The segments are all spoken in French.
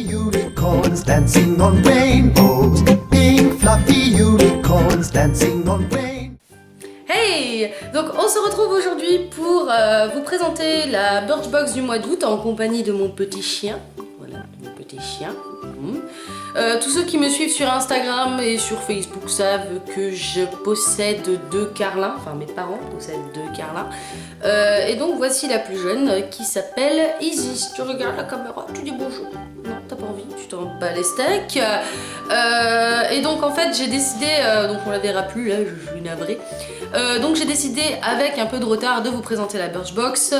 unicorns dancing on rainbows. Pink fluffy unicorns dancing on rainbows. Hey! Donc on se retrouve aujourd'hui pour vous présenter la Birchbox du mois d'août en compagnie de mon petit chien. Voilà, de mon petit chien. Tous ceux qui me suivent sur Instagram et sur Facebook savent que je possède 2 carlins, enfin mes parents possèdent 2 carlins. Et donc voici la plus jeune qui s'appelle Isis. Tu regardes la caméra, tu dis bonjour. Non, t'as pas envie, tu t'en bats les steaks. Et donc en fait j'ai décidé, donc on la verra plus là, je suis navrée. Donc j'ai décidé avec un peu de retard de vous présenter la Birchbox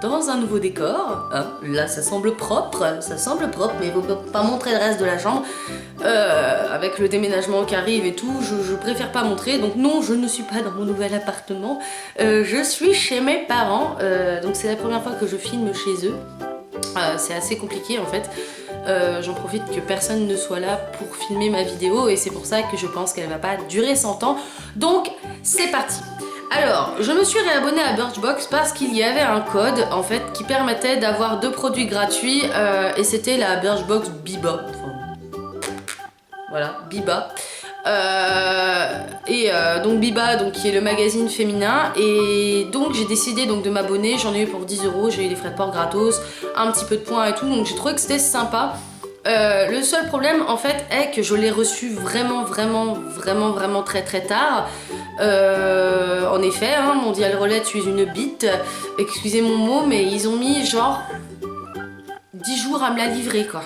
dans un nouveau décor. Là ça semble propre, mais il ne faut pas montrer le reste de la chambre. Avec le déménagement qui arrive et tout, je préfère pas montrer. Donc non, je ne suis pas dans mon nouvel appartement, je suis chez mes parents. Donc c'est la première fois que je filme chez eux. C'est assez compliqué en fait. J'en profite que personne ne soit là pour filmer ma vidéo et c'est pour ça que je pense qu'elle va pas durer 100 ans. Donc c'est parti. Alors, je me suis réabonnée à Birchbox parce qu'il y avait un code en fait qui permettait d'avoir 2 produits gratuits et c'était la Birchbox Biba. Enfin, voilà, Biba. Donc Biba, donc, qui est le magazine féminin, et donc j'ai décidé donc de m'abonner. J'en ai eu pour 10 €, j'ai eu des frais de port gratos, un petit peu de points et tout, donc j'ai trouvé que c'était sympa. Le seul problème en fait est que je l'ai reçu vraiment très tard. En effet, hein, Mondial Relais, tu es une bite, excusez mon mot, mais ils ont mis genre 10 jours à me la livrer quoi.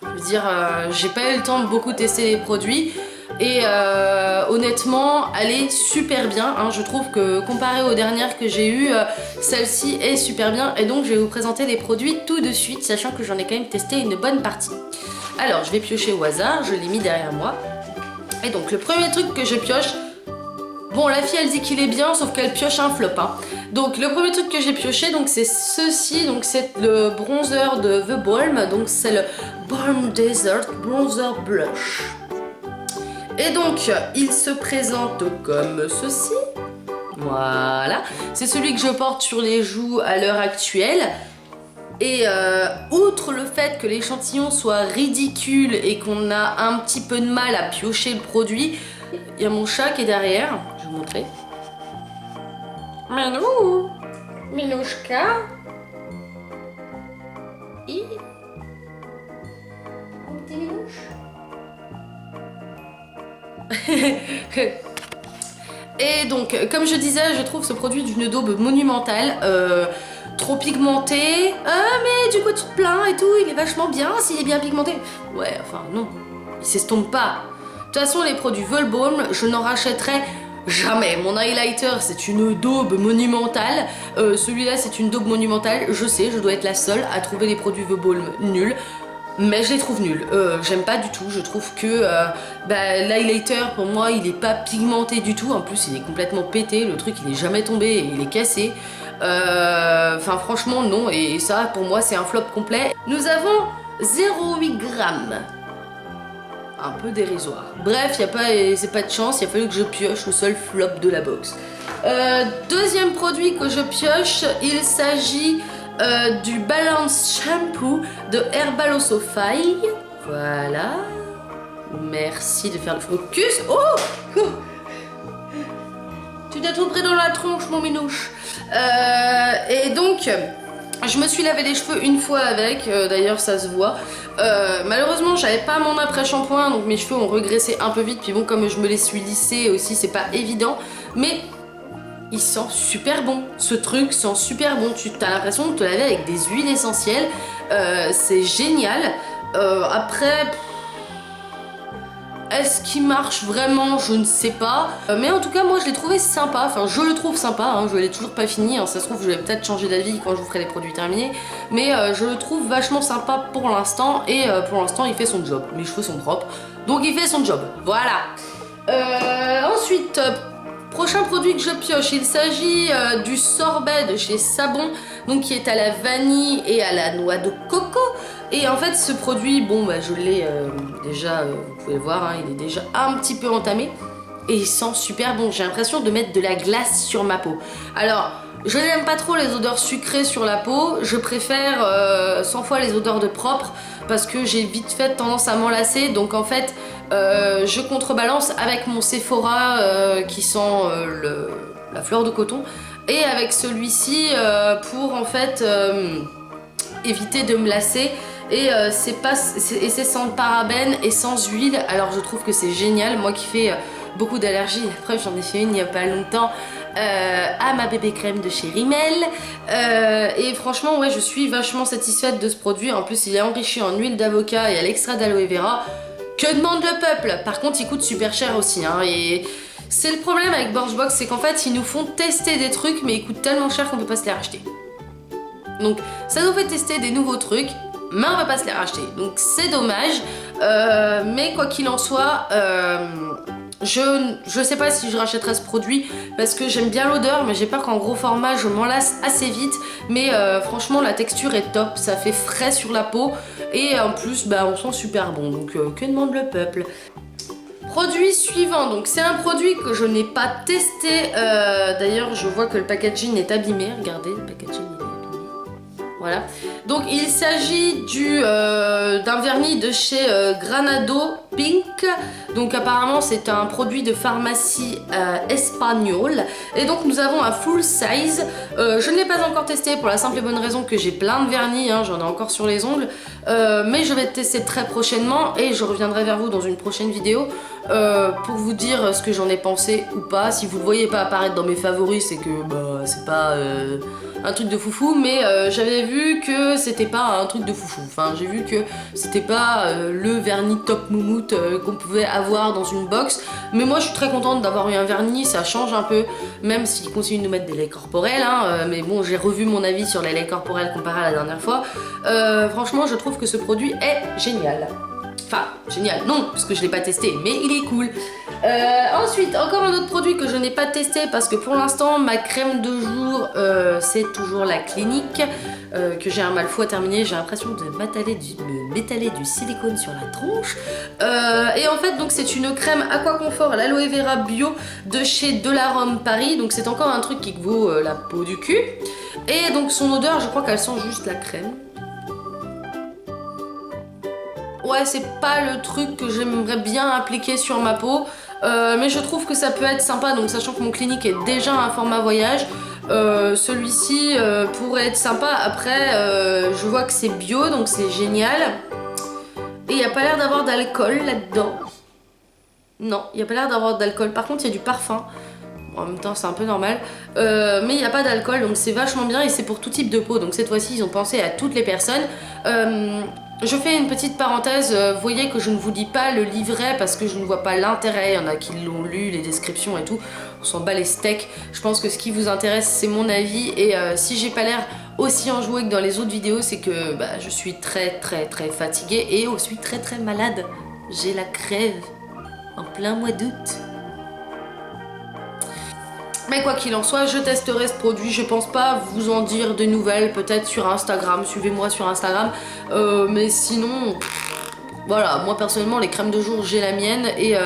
Je veux dire, j'ai pas eu le temps de beaucoup tester les produits. Et honnêtement, elle est super bien, hein. Je trouve que comparé aux dernières que j'ai eues, celle-ci est super bien. Et donc je vais vous présenter les produits tout de suite, sachant que j'en ai quand même testé une bonne partie. Alors je vais piocher au hasard, je l'ai mis derrière moi. Et donc le premier truc que je pioche, bon la fille elle dit qu'il est bien, sauf qu'elle pioche un flop, hein. Donc le premier truc que j'ai pioché, donc c'est ceci, donc c'est le bronzer de The Balm, donc c'est le Balm Desert Bronzer Blush. Et donc, il se présente comme ceci. Voilà. C'est celui que je porte sur les joues à l'heure actuelle. Et outre le fait que l'échantillon soit ridicule et qu'on a un petit peu de mal à piocher le produit, il y a mon chat qui est derrière. Je vais vous montrer. Milou, Milouchka. Et... mon petit Milouche. Et donc, comme je disais, je trouve ce produit d'une daube monumentale, trop pigmenté. Mais du coup tu te plains et tout, il est vachement bien s'il est bien pigmenté. Ouais, enfin non, il s'estompe pas. De toute façon, les produits The Balm, je n'en rachèterai jamais. Mon highlighter, c'est une daube monumentale. Celui-là, c'est une daube monumentale. Je sais, je dois être la seule à trouver les produits The Balm nuls. Mais je les trouve nuls, j'aime pas du tout, je trouve que l'highlighter pour moi il est pas pigmenté du tout, en plus il est complètement pété, le truc il est jamais tombé et il est cassé. Enfin franchement non, et ça pour moi c'est un flop complet. Nous avons 0,8 g. Un peu dérisoire. Bref, c'est pas de chance, il a fallu que je pioche le seul flop de la box. Deuxième produit que je pioche, il s'agit du Balance Shampoo de Herbalosophile. Voilà. Merci de faire le focus. Oh, tu t'es tout pris dans la tronche, mon minouche. Et donc, je me suis lavé les cheveux une fois avec. D'ailleurs, ça se voit. Malheureusement, j'avais pas mon après-shampoing, donc mes cheveux ont régressé un peu vite. Puis bon, comme je me les suis lissés aussi, c'est pas évident. Mais il sent super bon, ce truc sent super bon, tu as l'impression de te laver avec des huiles essentielles, c'est génial. Après, est-ce qu'il marche vraiment? Je ne sais pas, mais en tout cas moi je l'ai trouvé sympa, enfin je le trouve sympa, hein. Je l'ai toujours pas fini, hein. Ça se trouve je vais peut-être changer d'avis quand je vous ferai les produits terminés, mais je le trouve vachement sympa pour l'instant, et pour l'instant il fait son job, mes cheveux sont propres, donc il fait son job, voilà. Ensuite, prochain produit que je pioche, il s'agit du sorbet de chez Sabon, donc qui est à la vanille et à la noix de coco. Et en fait ce produit, bon bah je l'ai déjà, vous pouvez le voir, hein, il est déjà un petit peu entamé. Et il sent super bon, j'ai l'impression de mettre de la glace sur ma peau. Alors Je n'aime pas trop les odeurs sucrées sur la peau, je préfère 100 fois les odeurs de propre parce que j'ai vite fait tendance à m'enlacer, donc en fait je contrebalance avec mon Sephora qui sent la fleur de coton et avec celui-ci pour en fait éviter de me lasser. Et c'est sans parabènes et sans huile, alors je trouve que c'est génial. Moi qui fais beaucoup d'allergies, la preuve j'en ai fait une il n'y a pas longtemps à ma bébé crème de chez Rimmel et franchement ouais je suis vachement satisfaite de ce produit. En plus il est enrichi en huile d'avocat et à l'extrait d'aloe vera. Que demande le peuple? Par contre il coûte super cher aussi hein, et c'est le problème avec Birchbox, c'est qu'en fait ils nous font tester des trucs mais ils coûtent tellement cher qu'on peut pas se les racheter. Donc ça nous fait tester des nouveaux trucs mais on va pas se les racheter, donc c'est dommage. Mais quoi qu'il en soit, je sais pas si je rachèterai ce produit parce que j'aime bien l'odeur, mais j'ai peur qu'en gros format je m'en lasse assez vite. Mais franchement la texture est top, ça fait frais sur la peau et en plus bah, on sent super bon, donc que demande le peuple? Produit suivant, donc c'est un produit que je n'ai pas testé, d'ailleurs je vois que le packaging est abîmé, regardez le packaging il est abîmé. Voilà, donc il s'agit d'un vernis de chez Granado Pink. Donc apparemment c'est un produit de pharmacie espagnole. Et donc nous avons un full size. Je ne l'ai pas encore testé pour la simple et bonne raison que j'ai plein de vernis, hein, j'en ai encore sur les ongles. Mais je vais le tester très prochainement et je reviendrai vers vous dans une prochaine vidéo pour vous dire ce que j'en ai pensé ou pas. Si vous ne le voyez pas apparaître dans mes favoris, c'est que bah, c'est pas un truc de foufou, mais j'avais vu que c'était pas un truc de foufou. Enfin, j'ai vu que c'était pas le vernis top moumoute qu'on pouvait avoir dans une box. Mais moi, je suis très contente d'avoir eu un vernis, ça change un peu, même s'ils continuent de nous mettre des laits corporels. Hein, mais bon, j'ai revu mon avis sur les laits corporels comparé à la dernière fois. Franchement, je trouve que ce produit est génial. Enfin, génial, non, parce que je l'ai pas testé, mais il est cool. Ensuite, encore un autre produit que je n'ai pas testé parce que pour l'instant, ma crème de jour, c'est toujours la Clinique, que j'ai un mal fou à terminer. J'ai l'impression de m'étaler du silicone sur la tronche. Et en fait, donc c'est une crème Aquaconfort à l'aloe vera bio de chez Delarome Paris. Donc c'est encore un truc qui vaut la peau du cul. Et donc son odeur, je crois qu'elle sent juste la crème. Ouais, c'est pas le truc que j'aimerais bien appliquer sur ma peau, mais je trouve que ça peut être sympa, donc sachant que mon Clinique est déjà un format voyage, celui-ci pourrait être sympa. Après, je vois que c'est bio, donc c'est génial. Et il n'y a pas l'air d'avoir d'alcool là-dedans. Non, il n'y a pas l'air d'avoir d'alcool. Par contre, il y a du parfum. Bon, en même temps, c'est un peu normal. Mais il n'y a pas d'alcool, donc c'est vachement bien et c'est pour tout type de peau. Donc cette fois-ci, ils ont pensé à toutes les personnes. Je fais une petite parenthèse, vous voyez que je ne vous dis pas le livret parce que je ne vois pas l'intérêt, il y en a qui l'ont lu, les descriptions et tout, on s'en bat les steaks. Je pense que ce qui vous intéresse c'est mon avis et si j'ai pas l'air aussi enjouée que dans les autres vidéos, c'est que bah, je suis très fatiguée et aussi très malade. J'ai la crève en plein mois d'août. Mais quoi qu'il en soit, je testerai ce produit, je pense pas vous en dire de nouvelles, peut-être sur Instagram, suivez-moi sur Instagram, mais sinon, voilà, moi personnellement les crèmes de jour j'ai la mienne et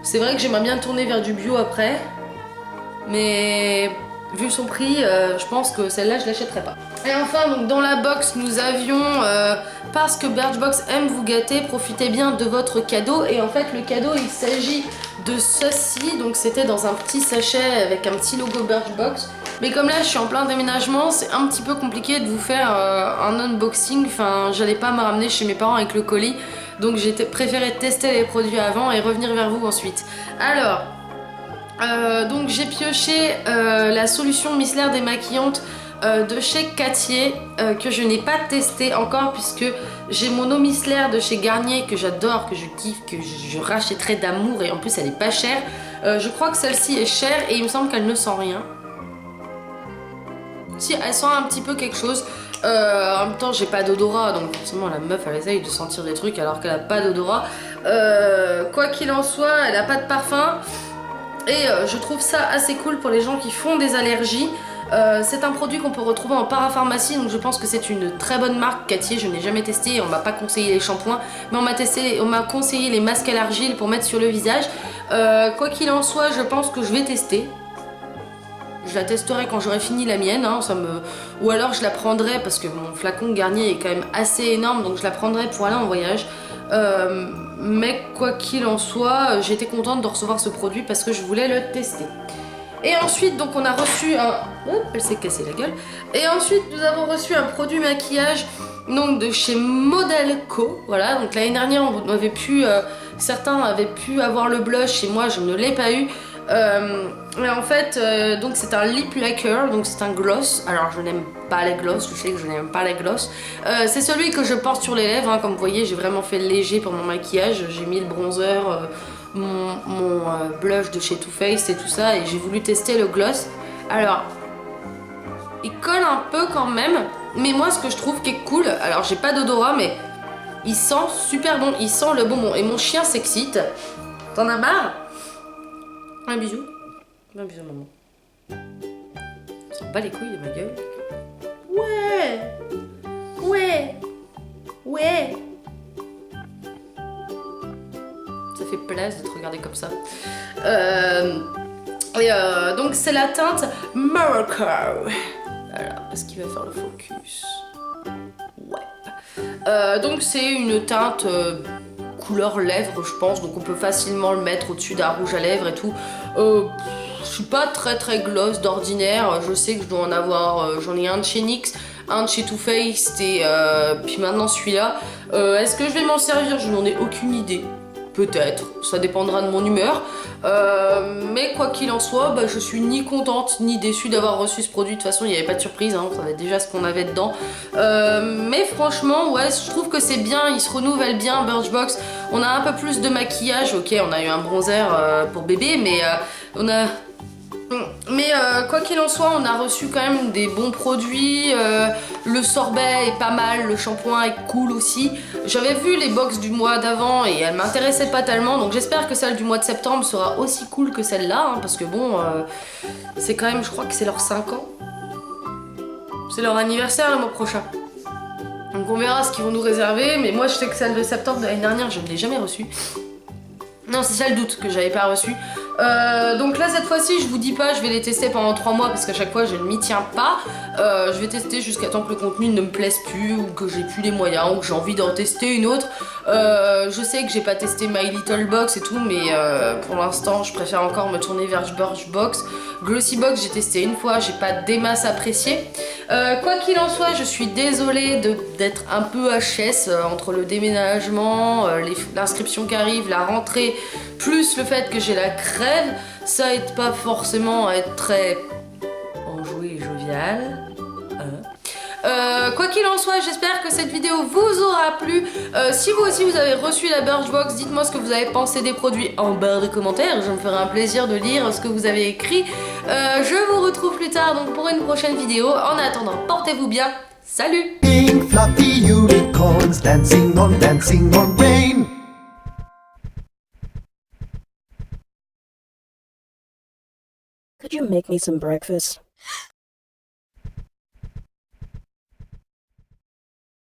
c'est vrai que j'aimerais bien tourner vers du bio après, mais vu son prix, je pense que celle-là je l'achèterai pas. Et enfin, donc dans la box, nous avions, parce que Birchbox aime vous gâter, profitez bien de votre cadeau. Et en fait, le cadeau, il s'agit de ceci. Donc c'était dans un petit sachet avec un petit logo Birchbox. Mais comme là, je suis en plein déménagement, c'est un petit peu compliqué de vous faire un unboxing. Enfin, j'allais pas me ramener chez mes parents avec le colis. Donc j'ai préféré tester les produits avant et revenir vers vous ensuite. Alors... donc j'ai pioché la solution micellaire démaquillante de chez Cattier que je n'ai pas testé encore puisque j'ai mon eau micellaire de chez Garnier que j'adore, que je kiffe, que je rachèterai d'amour et en plus elle est pas chère. Je crois que celle-ci est chère et il me semble qu'elle ne sent rien. Si, elle sent un petit peu quelque chose. En même temps j'ai pas d'odorat donc forcément la meuf elle essaye de sentir des trucs alors qu'elle a pas d'odorat. Quoi qu'il en soit, elle a pas de parfum. Et je trouve ça assez cool pour les gens qui font des allergies. C'est un produit qu'on peut retrouver en parapharmacie, donc je pense que c'est une très bonne marque. Cattier, je n'ai jamais testé, on m'a pas conseillé les shampoings, mais on m'a conseillé les masques à l'argile pour mettre sur le visage. Quoi qu'il en soit, je pense que je vais tester. Je la testerai quand j'aurai fini la mienne, hein, ou alors je la prendrai parce que mon flacon Garnier est quand même assez énorme, donc je la prendrai pour aller en voyage. Mais quoi qu'il en soit, j'étais contente de recevoir ce produit parce que je voulais le tester. Et ensuite, donc on a reçu un... Hop, elle s'est cassée la gueule. Et ensuite, nous avons reçu un produit maquillage donc de chez Modelco. Voilà, donc l'année dernière, on avait pu... certains avaient pu avoir le blush et moi, je ne l'ai pas eu. Et en fait, donc c'est un lip lacquer, donc c'est un gloss. Alors je n'aime pas les gloss, je sais que je n'aime pas les gloss. C'est celui que je porte sur les lèvres, hein. Comme vous voyez, j'ai vraiment fait léger pour mon maquillage. J'ai mis le bronzer, mon blush de chez Too Faced et tout ça, et j'ai voulu tester le gloss. Alors, il colle un peu quand même, mais moi ce que je trouve qui est cool, alors j'ai pas d'odorat, mais il sent super bon, il sent le bonbon. Et mon chien s'excite. T'en as marre? Un bisou. Un bisou maman. On s'en bat les couilles de ma gueule. Ouais. Ouais. Ouais. Ça fait plaisir de te regarder comme ça. Donc c'est la teinte Morocco. Alors, est-ce qu'il va faire le focus? Ouais. Donc c'est une teinte couleur lèvres, je pense, donc on peut facilement le mettre au-dessus d'un rouge à lèvres et tout. Je suis pas très gloss d'ordinaire, je sais que je dois en avoir, j'en ai un de chez NYX, un de chez Too Faced et puis maintenant celui-là. Est-ce que je vais m'en servir? Je n'en ai aucune idée. Peut-être, ça dépendra de mon humeur. Mais quoi qu'il en soit, bah, je suis ni contente ni déçue d'avoir reçu ce produit. De toute façon, il n'y avait pas de surprise, hein, on savait déjà ce qu'on avait dedans. Mais franchement, ouais, je trouve que c'est bien, il se renouvelle bien, Birchbox. On a un peu plus de maquillage, ok, on a eu un bronzer pour bébé, mais on a... Mais quoi qu'il en soit, on a reçu quand même des bons produits. Le sorbet est pas mal, le shampoing est cool aussi. J'avais vu les box du mois d'avant et elles m'intéressaient pas tellement, donc j'espère que celle du mois de septembre sera aussi cool que celle-là, hein, parce que bon, c'est quand même, je crois que c'est leurs 5 ans. C'est leur anniversaire le mois prochain. Donc on verra ce qu'ils vont nous réserver, mais moi je sais que celle de septembre de l'année dernière, je ne l'ai jamais reçue. Non, c'est celle d'août que j'avais pas reçue. Donc là, cette fois-ci, je vous dis pas, je vais les tester pendant 3 mois parce qu'à chaque fois, je ne m'y tiens pas. Je vais tester jusqu'à temps que le contenu ne me plaise plus ou que j'ai plus les moyens ou que j'ai envie d'en tester une autre. Je sais que j'ai pas testé My Little Box et tout, mais pour l'instant, je préfère encore me tourner vers Birchbox. Glossy Box, j'ai testé une fois, j'ai pas des masses appréciées. Quoi qu'il en soit, je suis désolée d'être un peu HS entre le déménagement, l'inscription qui arrive, la rentrée, plus le fait que j'ai la crève. Ça aide pas forcément à être très enjoué et jovial. Quoi qu'il en soit, j'espère que cette vidéo vous aura plu. Si vous aussi vous avez reçu la Birchbox, dites-moi ce que vous avez pensé des produits en barre de commentaires. Je me ferai un plaisir de lire ce que vous avez écrit. Je vous retrouve plus tard donc pour une prochaine vidéo. En attendant, portez-vous bien. Salut! Pink fluffy unicorns dancing on rain. Could you make me some breakfast?